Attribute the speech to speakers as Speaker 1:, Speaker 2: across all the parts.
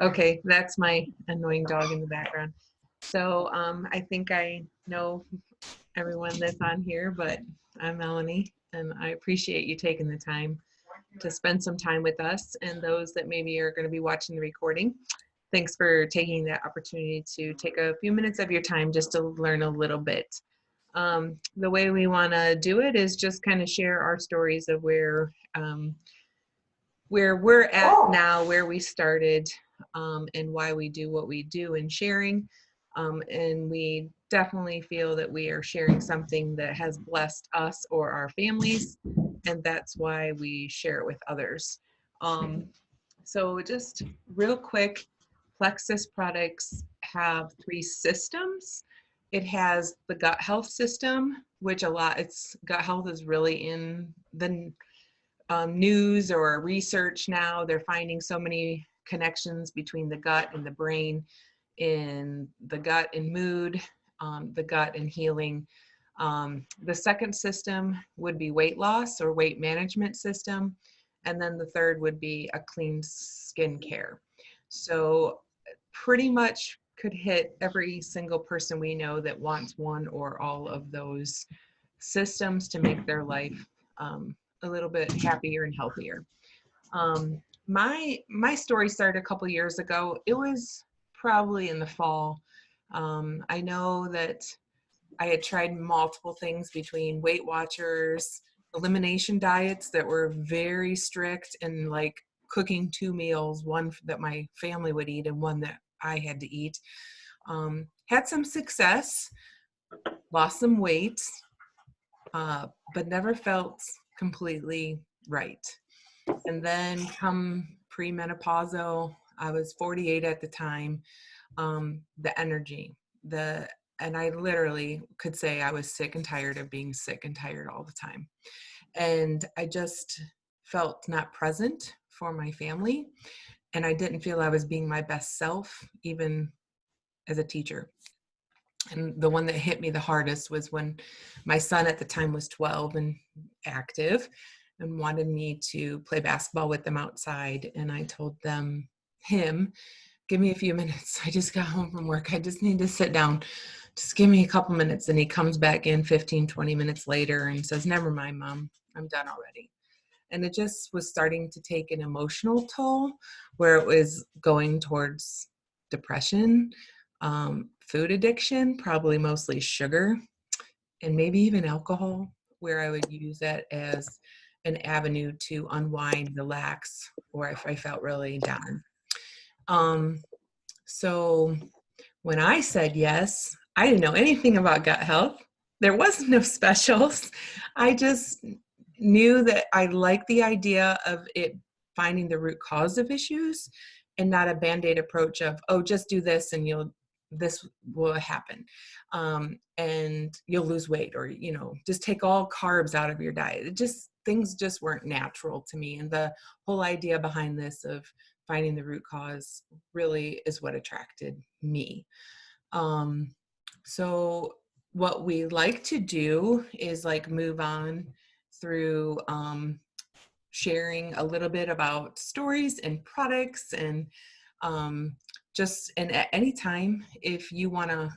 Speaker 1: Okay, that's my annoying dog in the background. So I think I know everyone that's on here, but I'm Melanie, and I appreciate you taking the time to spend some time with us. And those that maybe are going to be watching the recording, thanks for taking that opportunity to take a few minutes of your time just to learn a little bit. The way we want to do it is just kind of share our stories of where we're at now, where we started, and why we do what we do in sharing. And we definitely feel that we are sharing something that has blessed us or our families, and that's why we share it with others. Um, so just real quick, Plexus products have three systems. It has the gut health system, which it's gut health is really in the news or research now. They're finding so many connections between the gut and the brain, in the gut and mood, the gut and healing. The second system would be weight loss or weight management system. And then the third would be a clean skin care. So pretty much could hit every single person we know that wants one or all of those systems to make their life a little bit happier and healthier. My story started a couple years ago. It was probably in the fall. I know that I had tried multiple things between Weight Watchers, elimination diets that were very strict, and like cooking two meals, one that my family would eat and one that I had to eat. Had some success, lost some weight, but never felt completely right. And then come premenopausal, I was 48 at the time. The energy, and I literally could say I was sick and tired of being sick and tired all the time. And I just felt not present for my family. And I didn't feel I was being my best self, even as a teacher. And the one that hit me the hardest was when my son at the time was 12 and active and wanted me to play basketball with them outside. And I told him, give me a few minutes. I just got home from work. I just need to sit down. Just give me a couple minutes. And he comes back in 15, 20 minutes later and says, never mind, Mom, I'm done already. And it just was starting to take an emotional toll where it was going towards depression, food addiction, probably mostly sugar, and maybe even alcohol, where I would use that as an avenue to unwind, relax, or if I felt really down. So when I said yes, I didn't know anything about gut health. There was no specials. I just knew that I liked the idea of it finding the root cause of issues and not a band-aid approach of, oh, just do this and this will happen. And you'll lose weight, or, just take all carbs out of your diet. Things just weren't natural to me. And the whole idea behind this of finding the root cause really is what attracted me. So what we like to do is like move on through sharing a little bit about stories and products, and and at any time, if you want to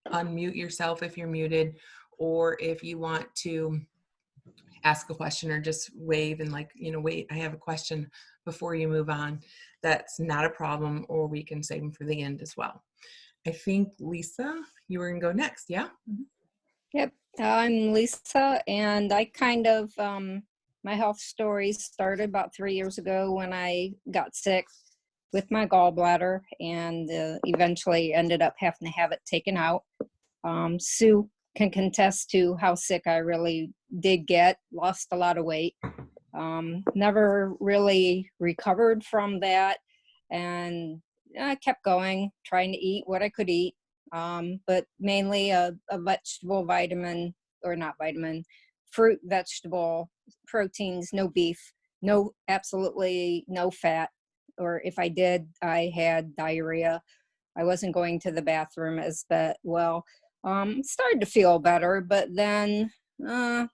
Speaker 1: unmute yourself if you're muted, or if you want to ask a question or just wave and wait, I have a question before you move on, that's not a problem, or we can save them for the end as well. I think, Lisa, you were gonna go next, yeah?
Speaker 2: Yep, I'm Lisa, and I my health story started about 3 years ago when I got sick with my gallbladder, and eventually ended up having to have it taken out. Sue can contest to how sick I really did get, lost a lot of weight. Never really recovered from that, and I kept going, trying to eat what I could eat, but mainly a vegetable vitamin, or not vitamin, fruit, vegetable, proteins, no beef, absolutely no fat, or if I did, I had diarrhea. I wasn't going to the bathroom as well. Started to feel better, but then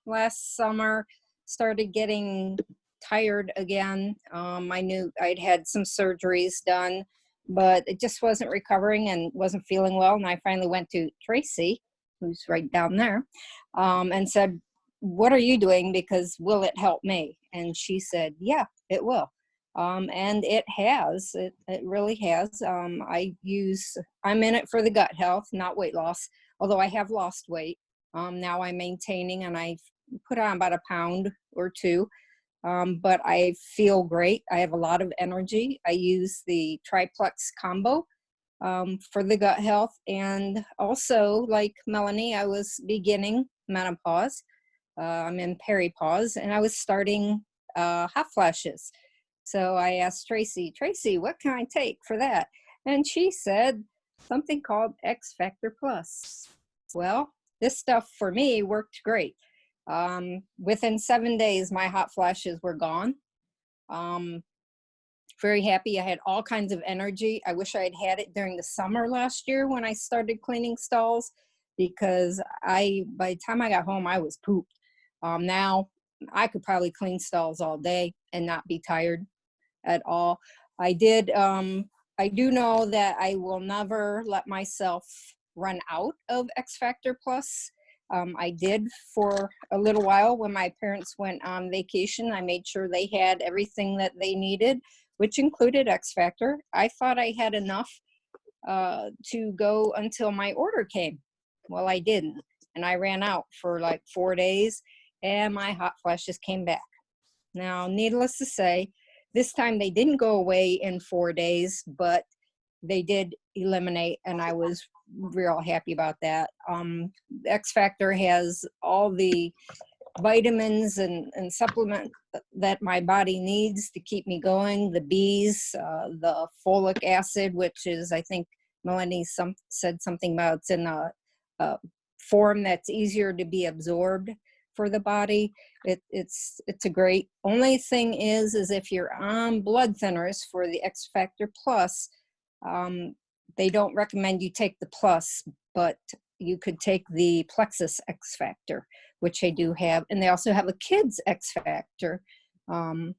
Speaker 2: last summer started getting tired again. I knew I'd had some surgeries done, but it just wasn't recovering and wasn't feeling well. And I finally went to Tracy, who's right down there, and said, "What are you doing? Because will it help me?" And she said, "Yeah, it will." And it has. It really has. I'm in it for the gut health, not weight loss, although I have lost weight. Now I'm maintaining, and I put on about a pound or two, but I feel great. I have a lot of energy. I use the triplex combo for the gut health. And also, like Melanie, I was beginning menopause. I'm in peripause, and I was starting hot flashes. So I asked Tracy, what can I take for that? And she said something called X Factor Plus. Well, this stuff for me worked great. Within 7 days, my hot flashes were gone. Um, very happy. I had all kinds of energy. I wish I had had it during the summer last year when I started cleaning stalls, because by the time I got home, I was pooped. Now I could probably clean stalls all day and not be tired at all. I do know that I will never let myself run out of X Factor Plus. I did for a little while when my parents went on vacation. I made sure they had everything that they needed, which included X Factor. I thought I had enough to go until my order came. Well, I didn't. And I ran out for like 4 days, and my hot flashes came back. Now, needless to say, this time they didn't go away in 4 days, but they did eliminate, and I was real happy about that. X Factor has all the vitamins and supplement that my body needs to keep me going. The B's, the folic acid, which is, I think Melanie said something about it's in a form that's easier to be absorbed for the body. It's a great. Only thing is if you're on blood thinners for the X Factor Plus, they don't recommend you take the plus, but you could take the Plexus X Factor, which they do have, and they also have a kids X Factor. And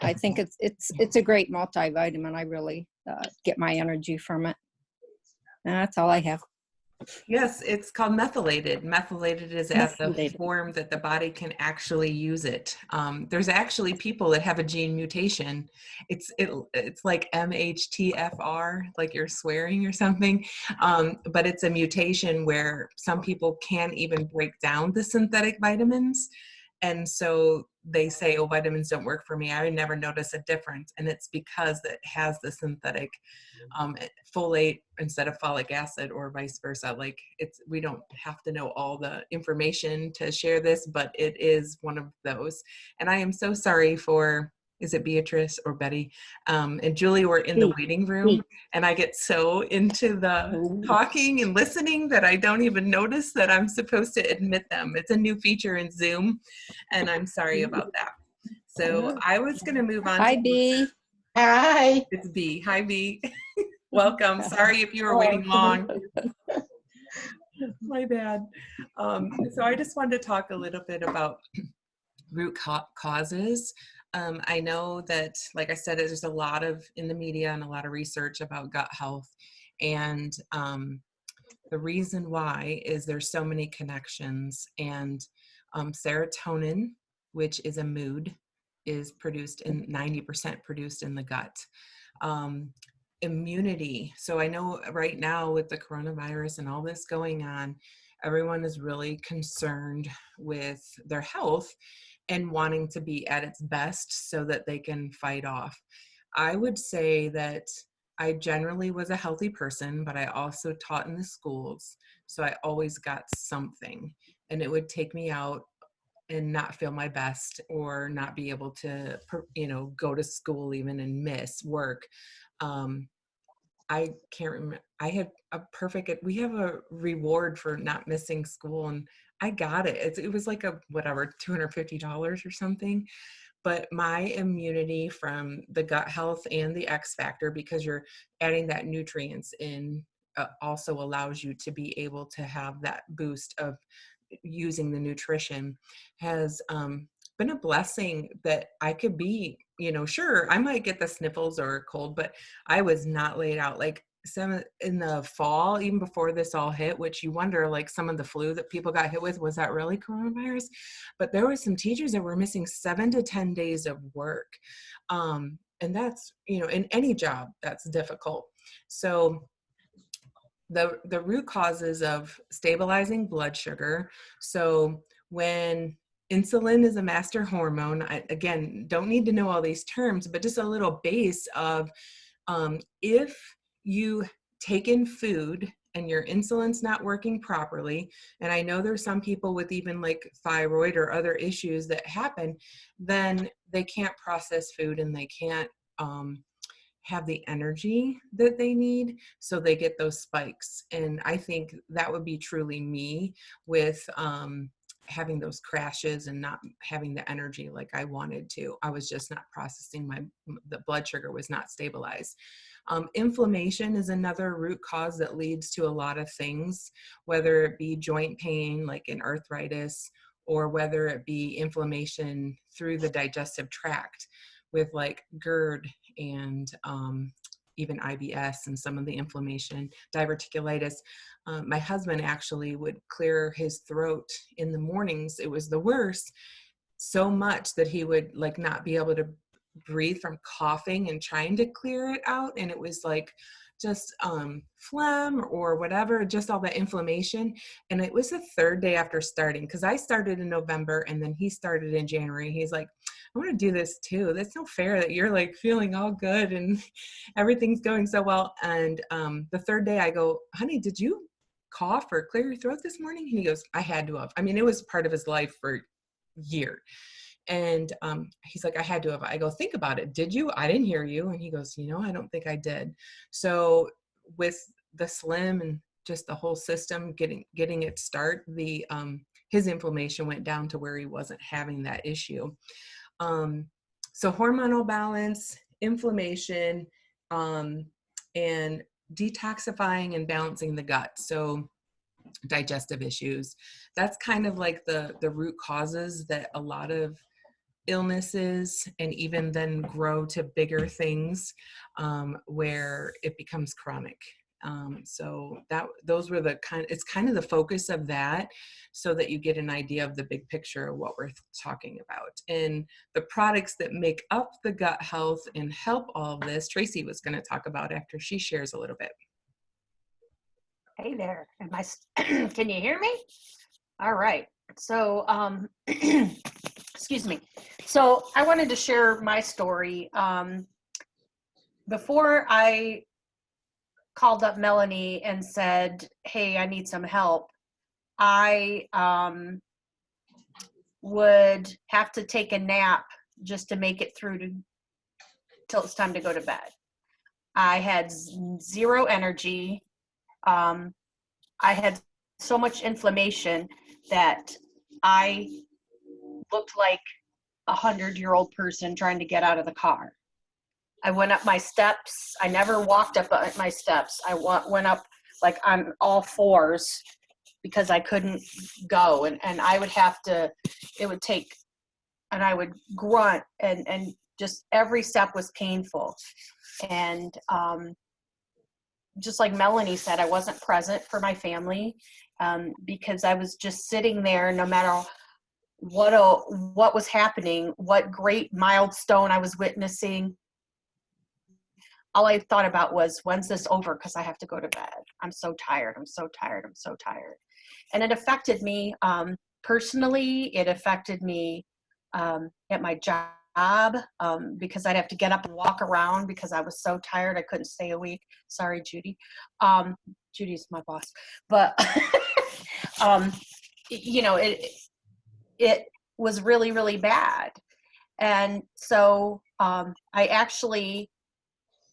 Speaker 2: I think it's a great multivitamin. I really get my energy from it. And that's all I have.
Speaker 1: Yes, it's called methylated. Methylated is at the
Speaker 2: Methylated.
Speaker 1: form that the body can actually use it. There's actually people that have a gene mutation. It's like MHTFR, like you're swearing or something. But it's a mutation where some people can't even break down the synthetic vitamins. And so they say, oh, vitamins don't work for me. I never notice a difference. And it's because it has the synthetic folate instead of folic acid, or vice versa. Like we don't have to know all the information to share this, but it is one of those. And I am so sorry for, is it Beatrice or Betty? And Julie were in the waiting room, and I get so into the talking and listening that I don't even notice that I'm supposed to admit them. It's a new feature in Zoom, and I'm sorry about that. So I was going to move on.
Speaker 2: Hi, B.
Speaker 3: Hi.
Speaker 1: It's B. Hi, B. Welcome. Sorry if you were waiting long. My bad. So I just wanted to talk a little bit about root causes. I know that, like I said, there's a lot of in the media and a lot of research about gut health. And the reason why is there's so many connections. And serotonin, which is a mood, is produced in 90% produced in the gut. Immunity. So I know right now with the coronavirus and all this going on, everyone is really concerned with their health and wanting to be at its best so that they can fight off. I would say that I generally was a healthy person, but I also taught in the schools. So I always got something, and it would take me out and not feel my best, or not be able to, go to school even and miss work. I can't remember. I had we have a reward for not missing school, and I got it. It was like $250 or something. But my immunity from the gut health and the X Factor, because you're adding that nutrients in, also allows you to be able to have that boost of using the nutrition, has been a blessing that I could be, sure, I might get the sniffles or a cold, but I was not laid out. Like some in the fall, even before this all hit, which you wonder, like some of the flu that people got hit with, was that really coronavirus? But there were some teachers that were missing 7 to 10 days of work. And that's, in any job, that's difficult. So the root causes of stabilizing blood sugar. So when insulin is a master hormone, again, don't need to know all these terms, but just a little base of if you take in food and your insulin's not working properly, and I know there's some people with even like thyroid or other issues that happen, then they can't process food and they can't have the energy that they need, so they get those spikes. And I think that would be truly me with having those crashes and not having the energy like I wanted to. I was just not processing the blood sugar was not stabilized. Inflammation is another root cause that leads to a lot of things, whether it be joint pain like in arthritis, or whether it be inflammation through the digestive tract with like GERD and even IBS and some of the inflammation, diverticulitis. My husband actually would clear his throat in the mornings. It was the worst, so much that he would like not be able to breathe from coughing and trying to clear it out. And it was like just phlegm or whatever, just all that inflammation. And it was the third day after starting, because I started in November and then he started in January. He's like, I want to do this too. That's no fair that you're like feeling all good and everything's going so well. And the third day I go, honey, did you cough or clear your throat this morning? And he goes, I had to have. I mean, it was part of his life for a year. And he's like, I had to have. I go, think about it. Did you? I didn't hear you. And he goes, I don't think I did. So with the Slim and just the whole system getting it start, his inflammation went down to where he wasn't having that issue. So hormonal balance, inflammation, and detoxifying and balancing the gut. So digestive issues, that's kind of like the root causes that a lot of illnesses and even then grow to bigger things where it becomes chronic. So those were it's kind of the focus of that, so that you get an idea of the big picture of what we're talking about. And the products that make up the gut health and help all of this, Tracy was going to talk about after she shares a little bit.
Speaker 3: Hey there, can you hear me? All right, so excuse me. So I wanted to share my story. Before I called up Melanie and said, hey, I need some help, I would have to take a nap just to make it through till it's time to go to bed. I had zero energy. I had so much inflammation that I looked like a 100-year-old person trying to get out of the car. I went up my steps. I never walked up my steps. I went up like on all fours because I couldn't go. And I would have to, it would take, and I would grunt and just every step was painful. And just like Melanie said, I wasn't present for my family because I was just sitting there no matter what was happening, what great milestone I was witnessing. All I thought about was, when's this over? Because I have to go to bed. I'm so tired. I'm so tired. I'm so tired. And it affected me personally. It affected me at my job because I'd have to get up and walk around because I was so tired. I couldn't stay awake. Sorry, Judy. Judy's my boss. But, it was really, really bad. And so I actually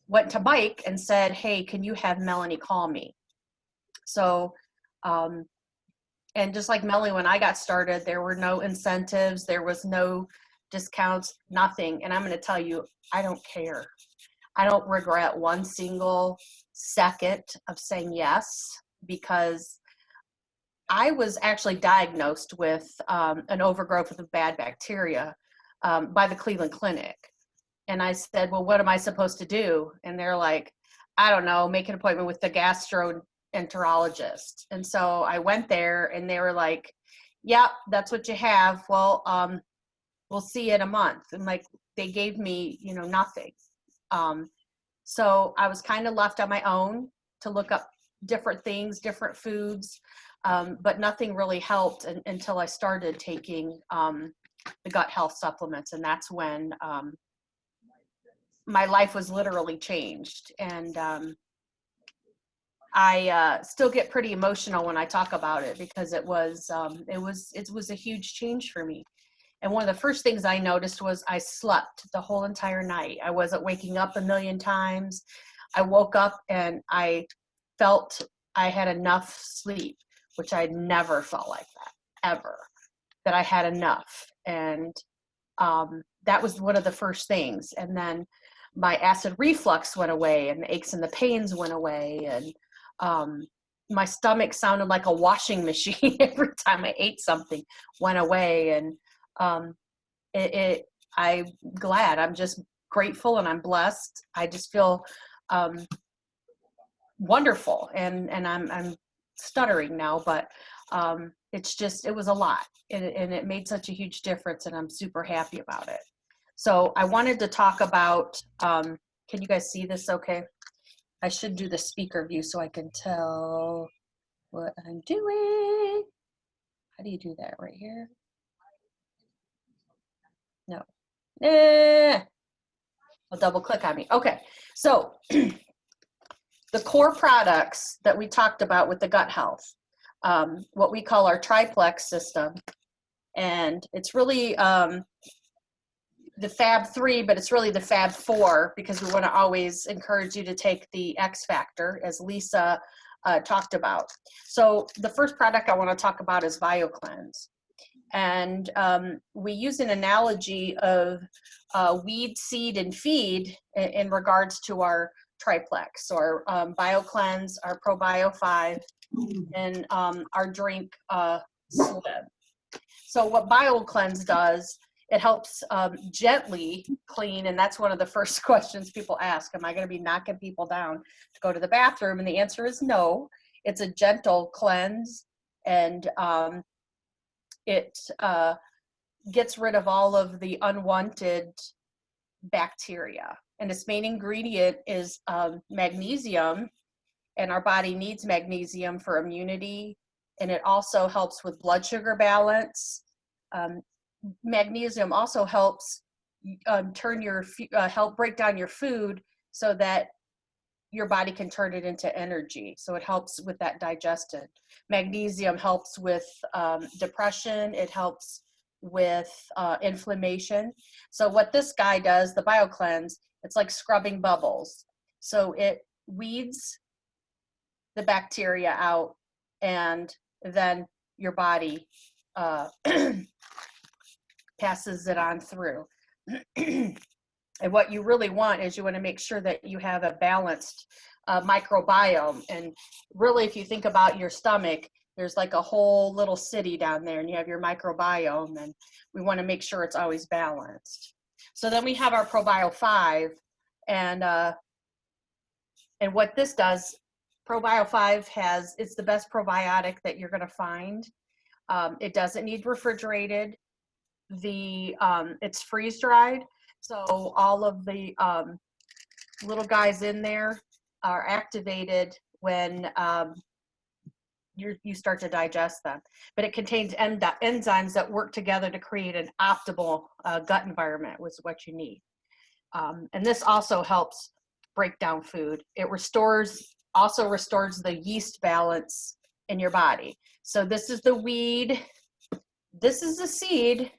Speaker 3: went to Mike and said, hey, can you have Melanie call me? So, and just like Melanie, when I got started, there were no incentives, there was no discounts, nothing. And I'm going to tell you, I don't care. I don't regret one single second of saying yes, because I was actually diagnosed with an overgrowth of bad bacteria by the Cleveland Clinic. And I said, well, what am I supposed to do? And they're like, I don't know, make an appointment with the gastroenterologist. And so I went there and they were like, yep, that's what you have. Well, we'll see you in a month. And like, they gave me, nothing. So I was kind of left on my own to look up different things, different foods, but nothing really helped until I started taking the gut health supplements. And that's when my life was literally changed. And I still get pretty emotional when I talk about it because it was a huge change for me. And one of the first things I noticed was I slept the whole entire night. I wasn't waking up a million times. I woke up and I felt I had enough sleep, which I'd never felt like that, ever, that I had enough. And that was one of the first things. And then my acid reflux went away and the aches and the pains went away. And my stomach sounded like a washing machine every time I ate something, went away. And I'm glad. I'm just grateful and I'm blessed. I just feel wonderful. And I'm stuttering now, but it was a lot. And it made such a huge difference. And I'm super happy about it. So I wanted to talk about, can you guys see this okay? I should do the speaker view so I can tell what I'm doing. How do you do that right here? No. I'll double click on me. Okay, so the core products that we talked about with the gut health, what we call our triplex system, and it's really the Fab 3, but it's really the Fab 4 because we want to always encourage you to take the X Factor, as Lisa talked about. So the first product I want to talk about is BioCleanse. And we use an analogy of weed, seed, and feed in regards to our triplex, or BioCleanse, our ProBio 5, and our drink Slim. So what BioCleanse does, it helps gently clean, and that's one of the first questions people ask. Am I going to be knocking people down to go to the bathroom? And the answer is no. It's a gentle cleanse, and it gets rid of all of the unwanted bacteria. And its main ingredient is magnesium, and our body needs magnesium for immunity, and it also helps with blood sugar balance. Magnesium also helps help break down your food so that your body can turn it into energy. So it helps with that digestion. Magnesium helps with depression. It helps with inflammation. So what this guy does, the BioCleanse, it's like scrubbing bubbles. So it weeds the bacteria out, and then your body passes it on through. And what you really want is you want to make sure that you have a balanced microbiome. And really, if you think about your stomach, there's like a whole little city down there, and you have your microbiome, and we want to make sure it's always balanced. So then we have our ProBio 5, and what this does, ProBio 5 it's the best probiotic that you're going to find. It doesn't need refrigerated. It's freeze dried, so all of the little guys in there are activated when you start to digest them. But it contains enzymes that work together to create an optimal gut environment, which is what you need. And this also helps break down food. It also restores the yeast balance in your body. So this is the weed, this is the seed,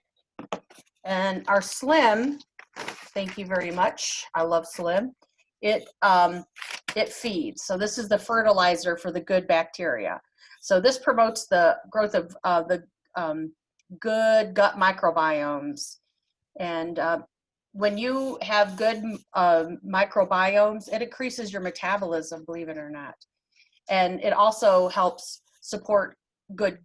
Speaker 3: and our Slim, thank you very much, I love Slim, it feeds. So this is the fertilizer for the good bacteria. So this promotes the growth of the good gut microbiomes. And when you have good microbiomes, it increases your metabolism, believe it or not. And it also helps support good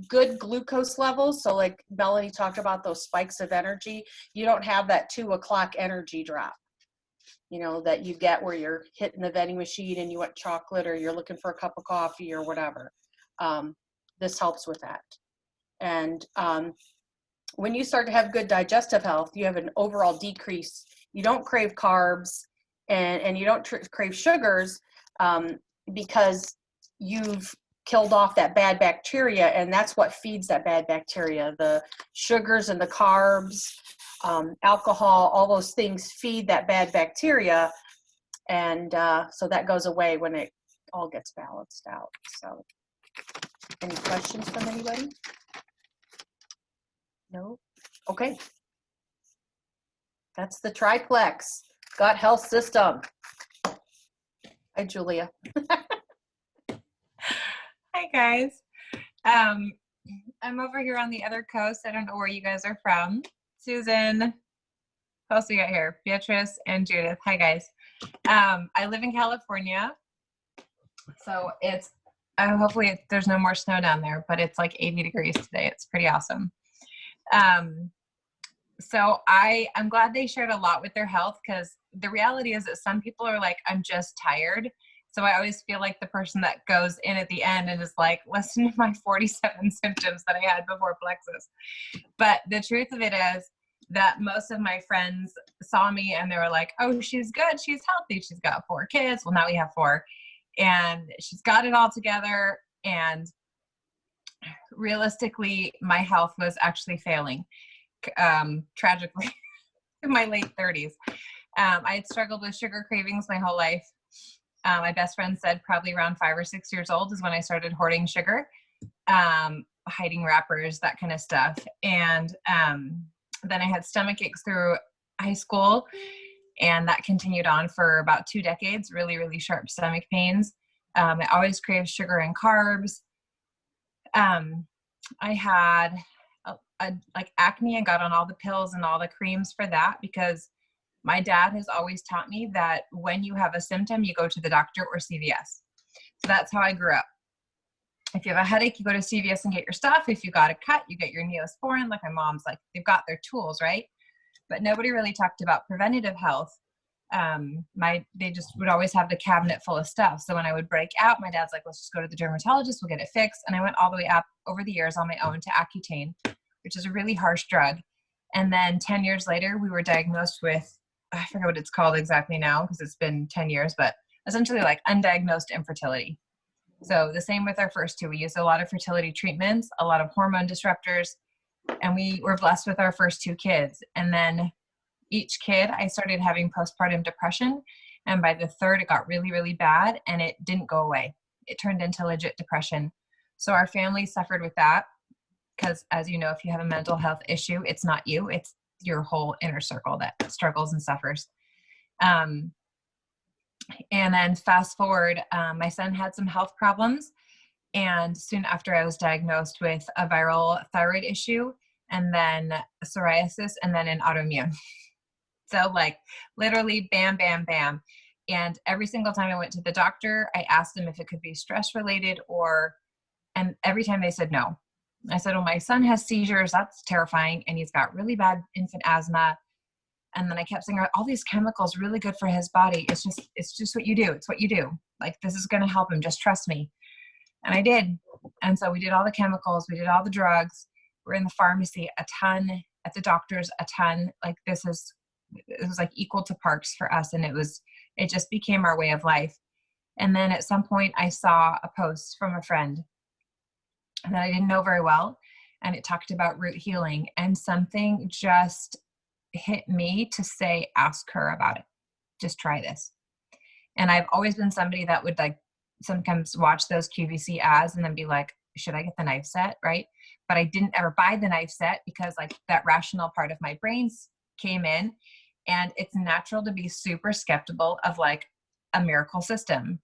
Speaker 3: good glucose levels. So like Melanie talked about those spikes of energy, you don't have that 2 o'clock energy drop, you know, that you get where you're hitting the vending machine and you want chocolate or you're looking for a cup of coffee or whatever. This helps with that. And when you start to have good digestive health, you have an overall decrease. You don't crave carbs and you don't crave sugars because you've killed off that bad bacteria, and that's what feeds that bad bacteria. The sugars and the carbs, alcohol, all those things feed that bad bacteria, and so that goes away when it all gets balanced out. So any questions from anybody? No? Okay. That's the triplex gut health system. Hi, Julia.
Speaker 4: Hi guys. I'm over here on the other coast. I don't know where you guys are from. Susan, who else we got here? Beatrice and Judith. Hi guys. I live in California, so it's hopefully there's no more snow down there, but it's like 80 degrees today. It's pretty awesome. So I'm glad they shared a lot with their health, because the reality is that some people are like, I'm just tired. So I always feel like the person that goes in at the end and is like, listen to my 47 symptoms that I had before Plexus. But the truth of it is that most of my friends saw me and they were like, oh, she's good. She's healthy. She's got 4 kids. Well, now we have 4. And she's got it all together. And realistically, my health was actually failing, tragically, in my late 30s. I had struggled with sugar cravings my whole life. My best friend said probably around 5 or 6 years old is when I started hoarding sugar, hiding wrappers, that kind of stuff. And then I had stomach aches through high school, and that continued on for about 2 decades, really, really sharp stomach pains. I always craved sugar and carbs. I had like acne and got on all the pills and all the creams for that, because my dad has always taught me that when you have a symptom, you go to the doctor or CVS. So that's how I grew up. If you have a headache, you go to CVS and get your stuff. If you got a cut, you get your Neosporin. Like my mom's, like, they've got their tools, right? But nobody really talked about preventative health. They just would always have the cabinet full of stuff. So when I would break out, my dad's like, let's just go to the dermatologist, we'll get it fixed. And I went all the way up over the years on my own to Accutane, which is a really harsh drug. And then 10 years later, we were diagnosed with, I forget what it's called exactly now because it's been 10 years, but essentially like undiagnosed infertility. So the same with our first 2. We used a lot of fertility treatments, a lot of hormone disruptors, and we were blessed with our first 2 kids. And then each kid, I started having postpartum depression. And by the 3rd, it got really, really bad, and it didn't go away. It turned into legit depression. So our family suffered with that because, as you know, if you have a mental health issue, it's not you, it's your whole inner circle that struggles and suffers. And then fast forward, my son had some health problems. And soon after, I was diagnosed with a viral thyroid issue, and then psoriasis, and then an autoimmune. So like literally bam, bam, bam. And every single time I went to the doctor, I asked them if it could be stress related and every time they said no. I said, well, my son has seizures. That's terrifying. And he's got really bad infant asthma. And then I kept saying, all these chemicals really good for his body. It's just what you do. It's what you do. Like, this is going to help him. Just trust me. And I did. And so we did all the chemicals. We did all the drugs. We're in the pharmacy a ton, at the doctor's a ton. Like, it was like equal to parks for us. And it just became our way of life. And then at some point I saw a post from a friend that I didn't know very well. And it talked about root healing, and something just hit me to say, ask her about it. Just try this. And I've always been somebody that would like sometimes watch those QVC ads and then be like, should I get the knife set? Right. But I didn't ever buy the knife set because like that rational part of my brains came in, and it's natural to be super skeptical of like a miracle system.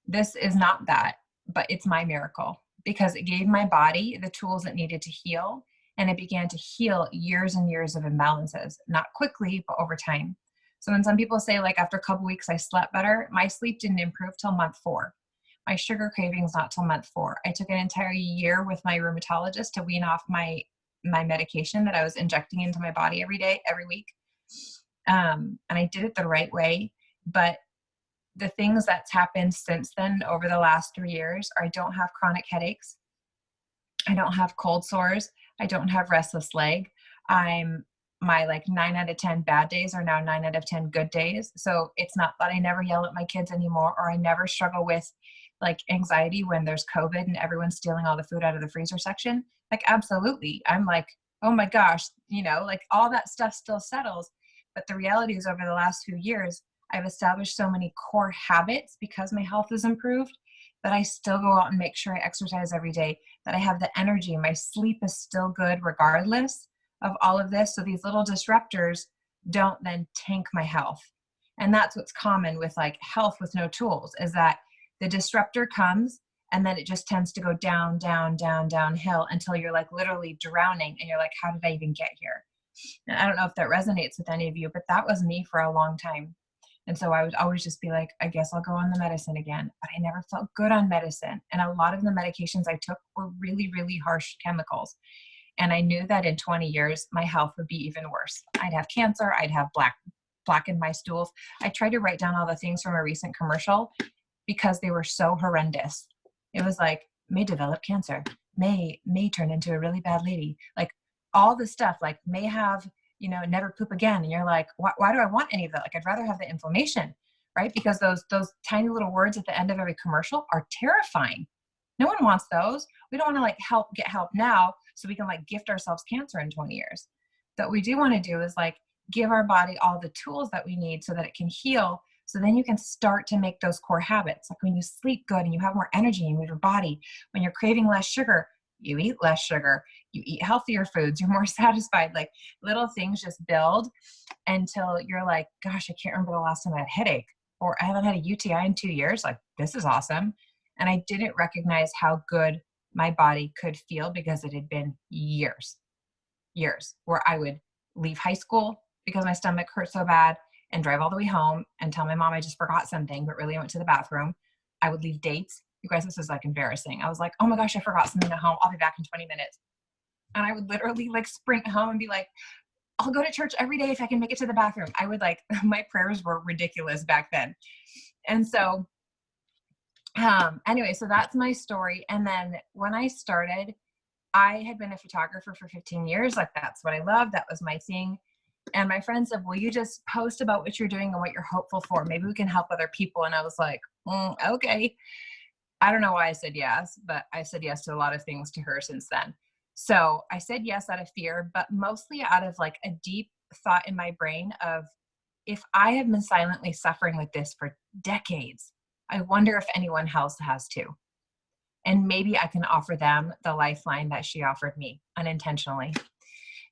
Speaker 4: This is not that, but it's my miracle because it gave my body the tools it needed to heal, and it began to heal years and years of imbalances, not quickly, but over time. So when some people say like after a couple weeks I slept better, my sleep didn't improve till month 4. my sugar cravings not till month 4. I took an entire year with my rheumatologist to wean off my medication that I was injecting into my body every day, every week. And I did it the right way. But the things that's happened since then over the last 3 years are I don't have chronic headaches. I don't have cold sores. I don't have restless leg. My like 9 out of 10 bad days are now 9 out of 10 good days. So it's not that I never yell at my kids anymore, or I never struggle with like anxiety when there's COVID and everyone's stealing all the food out of the freezer section. Like, absolutely. I'm like, oh my gosh, you know, like all that stuff still settles. But the reality is over the last few years, I've established so many core habits because my health has improved that I still go out and make sure I exercise every day, that I have the energy. My sleep is still good regardless of all of this. So these little disruptors don't then tank my health. And that's what's common with like health with no tools, is that the disruptor comes and then it just tends to go down, down, down, downhill until you're like literally drowning and you're like, how did I even get here? And I don't know if that resonates with any of you, but that was me for a long time. And so I would always just be like, I guess I'll go on the medicine again. But I never felt good on medicine. And a lot of the medications I took were really, really harsh chemicals. And I knew that in 20 years, my health would be even worse. I'd have cancer. I'd have black in my stools. I tried to write down all the things from a recent commercial because they were so horrendous. It was like, may develop cancer, may turn into a really bad lady. Like all the stuff, like may have, you know, never poop again. And you're like, why do I want any of that? Like, I'd rather have the inflammation, right? Because those tiny little words at the end of every commercial are terrifying. No one wants those. We don't want to like get help now so we can like gift ourselves cancer in 20 years. What we do want to do is like give our body all the tools that we need so that it can heal. So then you can start to make those core habits. Like when you sleep good and you have more energy and move your body, when you're craving less sugar, you eat less sugar, you eat healthier foods, you're more satisfied. Like little things just build until you're like, gosh, I can't remember the last time I had a headache, or I haven't had a UTI in 2 years. Like, this is awesome. And I didn't recognize how good my body could feel because it had been years where I would leave high school because my stomach hurt so bad and drive all the way home and tell my mom I just forgot something, but really I went to the bathroom. I would leave dates. You guys, this is like embarrassing. I was like, oh my gosh, I forgot something at home. I'll be back in 20 minutes. And I would literally like sprint home and be like, I'll go to church every day if I can make it to the bathroom. I would like, my prayers were ridiculous back then. And so anyway, so that's my story. And then when I started, I had been a photographer for 15 years. Like that's what I loved. That was my thing. And my friend said, will you just post about what you're doing and what you're hopeful for? Maybe we can help other people. And I was like, okay. I don't know why I said yes, but I said yes to a lot of things to her since then. So I said yes out of fear, but mostly out of like a deep thought in my brain of, if I have been silently suffering with this for decades, I wonder if anyone else has too. And maybe I can offer them the lifeline that she offered me unintentionally.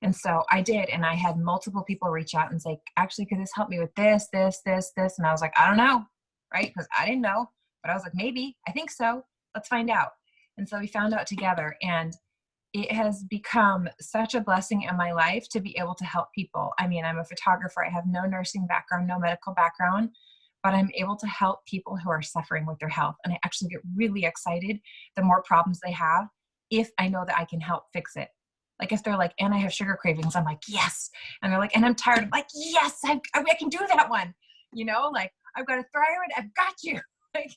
Speaker 4: And so I did. And I had multiple people reach out and say, actually, could this help me with this, this, this, this? And I was like, I don't know, right? Because I didn't know. But I was like, maybe, I think so. Let's find out. And so we found out together. And it has become such a blessing in my life to be able to help people. I mean, I'm a photographer. I have no nursing background, no medical background, but I'm able to help people who are suffering with their health. And I actually get really excited the more problems they have, if I know that I can help fix it. Like if they're like, and I have sugar cravings, I'm like, yes. And they're like, and I'm tired. I'm like, yes, I can do that one. You know, like I've got a thyroid. I've got you. Like,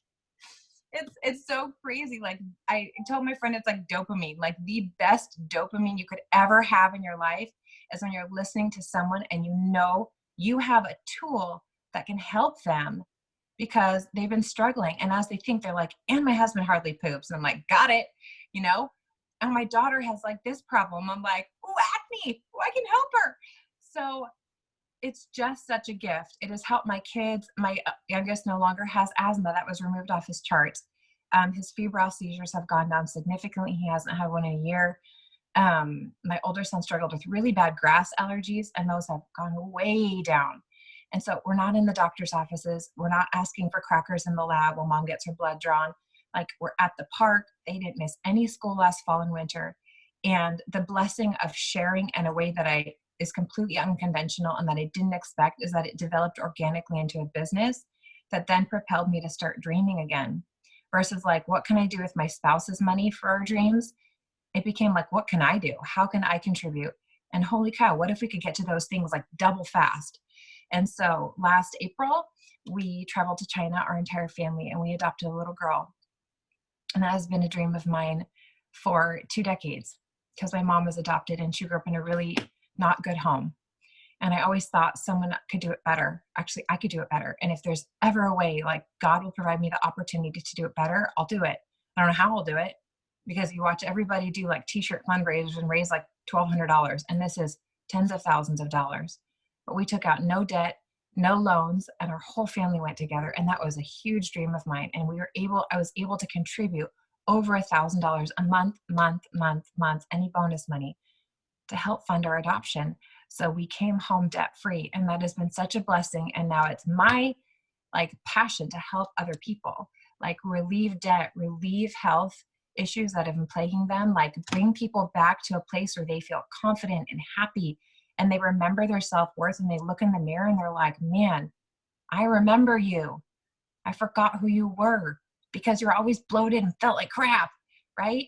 Speaker 4: it's so crazy. Like I told my friend, it's like dopamine. Like the best dopamine you could ever have in your life is when you're listening to someone and you know you have a tool that can help them because they've been struggling. And as they think, they're like, and my husband hardly poops. And I'm like, got it, you know? And my daughter has like this problem. I'm like, oh, acne, oh, I can help her. So it's just such a gift. It has helped my kids. My youngest no longer has asthma. That was removed off his charts. His febrile seizures have gone down significantly. He hasn't had one in a year. My older son struggled with really bad grass allergies, and those have gone way down. And so we're not in the doctor's offices. We're not asking for crackers in the lab while mom gets her blood drawn. Like we're at the park. They didn't miss any school last fall and winter. And the blessing of sharing in a way that is completely unconventional and that I didn't expect is that it developed organically into a business that then propelled me to start dreaming again. versus like, what can I do with my spouse's money for our dreams? It became like, what can I do? How can I contribute? And holy cow, what if we could get to those things like double fast? And so last April, we traveled to China, our entire family, and we adopted a little girl. And that has been a dream of mine for 2 decades because my mom was adopted and she grew up in a really not good home. And I always thought someone could do it better. Actually, I could do it better. And if there's ever a way, like God will provide me the opportunity to do it better, I'll do it. I don't know how I'll do it because you watch everybody do like t-shirt fundraisers and raise like $1,200. And this is tens of thousands of dollars. But we took out no debt, no loans, and our whole family went together. And that was a huge dream of mine. And I was able to contribute over $1,000 a month, any bonus money to help fund our adoption. So we came home debt free, and that has been such a blessing. And now it's my like passion to help other people, like relieve debt, relieve health issues that have been plaguing them, like bring people back to a place where they feel confident and happy and they remember their self-worth and they look in the mirror and they're like, man, I remember you. I forgot who you were because you're always bloated and felt like crap, right?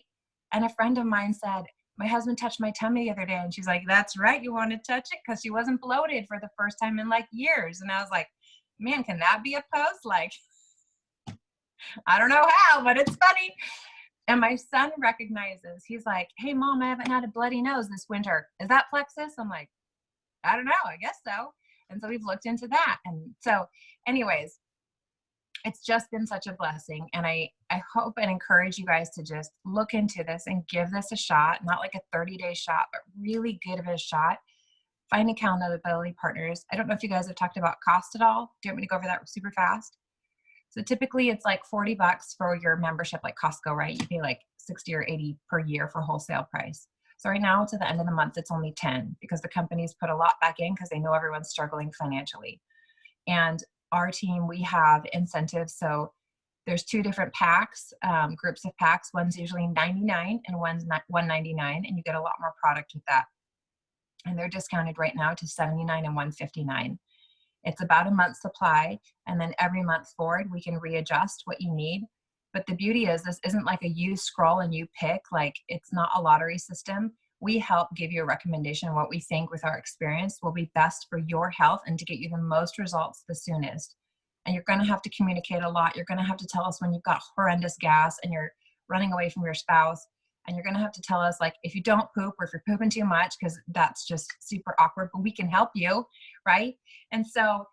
Speaker 4: And a friend of mine said, my husband touched my tummy the other day, and she's like, that's right, you want to touch it? Because she wasn't bloated for the first time in like years. And I was like, man, can that be a post? Like, I don't know how, but it's funny. And my son recognizes, he's like, hey mom, I haven't had a bloody nose this winter. Is that plexus? I'm like, I don't know, I guess so. And so we've looked into that. And so anyways, it's just been such a blessing. And I hope and encourage you guys to just look into this and give this a shot, not like a 30-day shot, but really give it a shot. Find accountability partners. I don't know if you guys have talked about cost at all. Do you want me to go over that super fast? So typically it's like $40 for your membership, like Costco, right? You pay like 60 or 80 per year for wholesale price. So right now to the end of the month, it's only 10 because the companies put a lot back in because they know everyone's struggling financially. And our team, we have incentives. So there's 2 different packs, groups of packs. One's usually $99 and one's $199, and you get a lot more product with that. And they're discounted right now to $79 and $159. It's about a month's supply, and then every month forward, we can readjust what you need. But the beauty is this isn't like a you scroll and you pick, like it's not a lottery system. We help give you a recommendation of what we think with our experience will be best for your health and to get you the most results the soonest. And you're going to have to communicate a lot. You're going to have to tell us when you've got horrendous gas and you're running away from your spouse. And you're going to have to tell us like if you don't poop or if you're pooping too much, because that's just super awkward, but we can help you, right? And so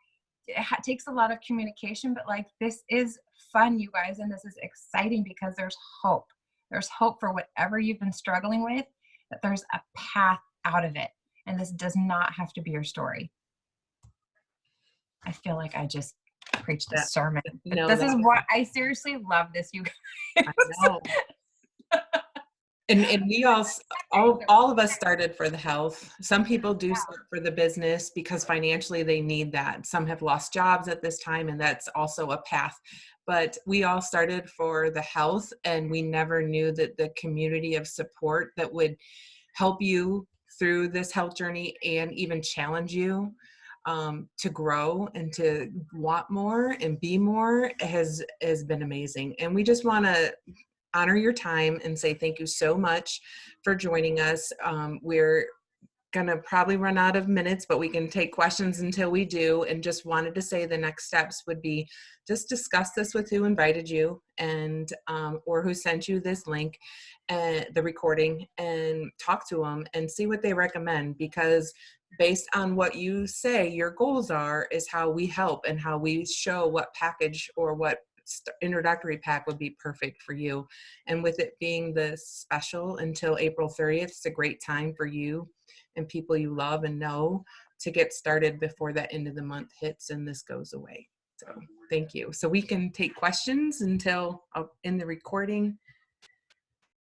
Speaker 4: it takes a lot of communication, but like this is fun, you guys, and this is exciting because there's hope. There's hope for whatever you've been struggling with, that there's a path out of it. And this does not have to be your story. I feel like I just preached a sermon.
Speaker 1: No,
Speaker 4: This is
Speaker 1: that-
Speaker 4: what I seriously love this, you guys.
Speaker 1: I know. And we all of us started for the health. Some people do start for the business because financially they need that. Some have lost jobs at this time, and that's also a path. But we all started for the health, and we never knew that the community of support that would help you through this health journey and even challenge you to grow and to want more and be more has been amazing. And we just want to honor your time and say thank you so much for joining us. We're gonna probably run out of minutes, but we can take questions until we do, and just wanted to say the next steps would be just discuss this with who invited you and or who sent you this link and the recording, and talk to them and see what they recommend, because based on what you say your goals are is how we help and how we show what package or what introductory pack would be perfect for you. And with it being the special until April 30th, it's a great time for you and people you love and know to get started before that end of the month hits and this goes away. So thank you. So we can take questions until in the recording.